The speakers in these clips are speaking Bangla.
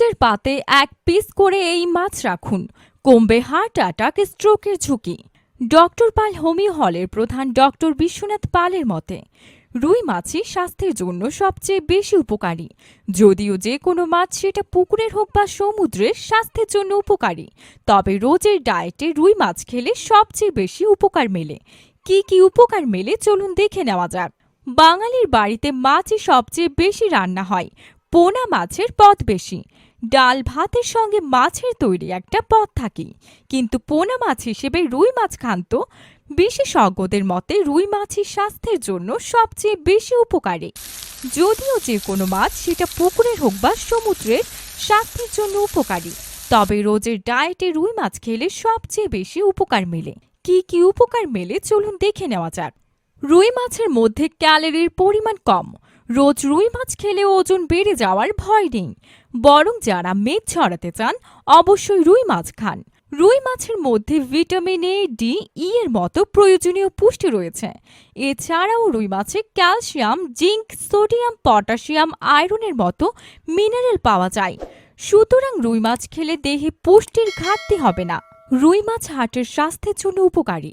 রোজের পাতে এক পিস করে এই মাছ রাখুন, কমবে হার্ট অ্যাটাক, স্ট্রোকের ঝুঁকি। ডক্টর পাল হোমিও হলের প্রধান ডক্টর বিশ্বনাথ পালের মতে রুই মাছই স্বাস্থ্যের জন্য সবচেয়ে বেশি উপকারী। যদিও যে কোনো মাছ, সেটা পুকুরের হোক বা সমুদ্রের, স্বাস্থ্যের জন্য উপকারী, তবে রোজের ডায়েটে রুই মাছ খেলে সবচেয়ে বেশি উপকার মেলে। কি কি উপকার মেলে চলুন দেখে নেওয়া যাক। বাঙালির বাড়িতে মাছই সবচেয়ে বেশি রান্না হয়, পোনা মাছের পদ বেশি। ডাল ভাতের সঙ্গে মাছের তৈরি একটা পদ থাকে, কিন্তু পোনা মাছ হিসেবে রুই মাছ খান তো। বিশেষজ্ঞদের মতে রুই মাছই স্বাস্থ্যের জন্য সবচেয়ে বেশি উপকারী। যদিও যে কোনো মাছ, সেটা পুকুরের হোক বা সমুদ্রের, স্বাস্থ্যের জন্য উপকারী, তবে রোজের ডায়েটে রুই মাছ খেলে সবচেয়ে বেশি উপকার মেলে। কি কি উপকার মেলে চলুন দেখে নেওয়া যাক। রুই মাছের মধ্যে ক্যালোরির পরিমাণ কম। রোজ রুই মাছ খেলে ওজন বেড়ে যাওয়ার ভয় নেই, বরং যারা মেদ ছড়াতে চান অবশ্যই রুই মাছ খান। রুই মাছের মধ্যে ভিটামিন এ, ডি, ই এর মতো প্রয়োজনীয় পুষ্টি রয়েছে। এছাড়াও রুই মাছে ক্যালসিয়াম, জিঙ্ক, সোডিয়াম, পটাশিয়াম, আয়রনের মতো মিনারেল পাওয়া যায়। সুতরাং রুই মাছ খেলে দেহে পুষ্টির ঘাটতি হবে না। রুই মাছ হার্টের স্বাস্থ্যের জন্য উপকারী।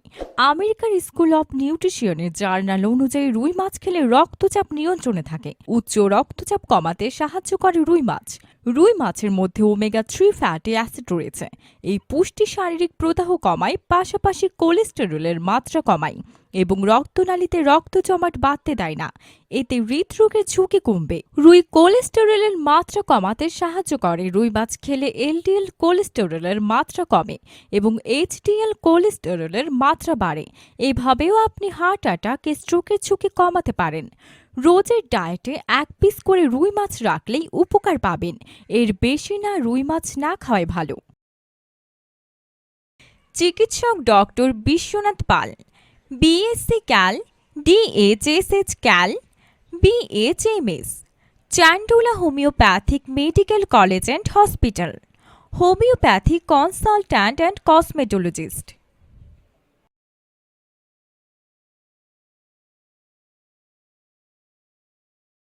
আমেরিকার স্কুল অব নিউট্রিশনের জার্নাল অনুযায়ী রুই মাছ খেলে রক্তচাপ নিয়ন্ত্রণে থাকে। উচ্চ রক্তচাপ কমাতে সাহায্য করে রুই মাছ। রুই মাছের মধ্যে ওমেগা-3 ফ্যাটি অ্যাসিড রয়েছে। এই পুষ্টি শারীরিক প্রদাহ কমায়, পাশাপাশি কোলেস্টেরলের মাত্রা কমায় এবং রক্তনালীতে রক্ত জমাট বাঁধতে দেয় না। এতে হৃদরোগের ঝুঁকি কমবে। রুই কোলেস্টেরলের মাত্রা কমাতে সাহায্য করে। রুই মাছ খেলে এলডিএল কোলেস্টেরলের মাত্রা কমে এবং এইচডিএল কোলেস্টেরলের মাত্রা বাড়ে। এভাবেও আপনি হার্ট অ্যাটাক, স্ট্রোকের ঝুঁকি কমাতে পারেন। রোজের ডায়েটে এক পিস করে রুই মাছ রাখলেই উপকার পাবেন। এর বেশি না, রুই মাছ না খাওয়াই ভালো। চিকিৎসক doctor Biswanath Pal, BSc Cal, DHSH Cal, BHMS, Chandula homeopathic medical college and hospital, homeopathy consultant and cosmetologist.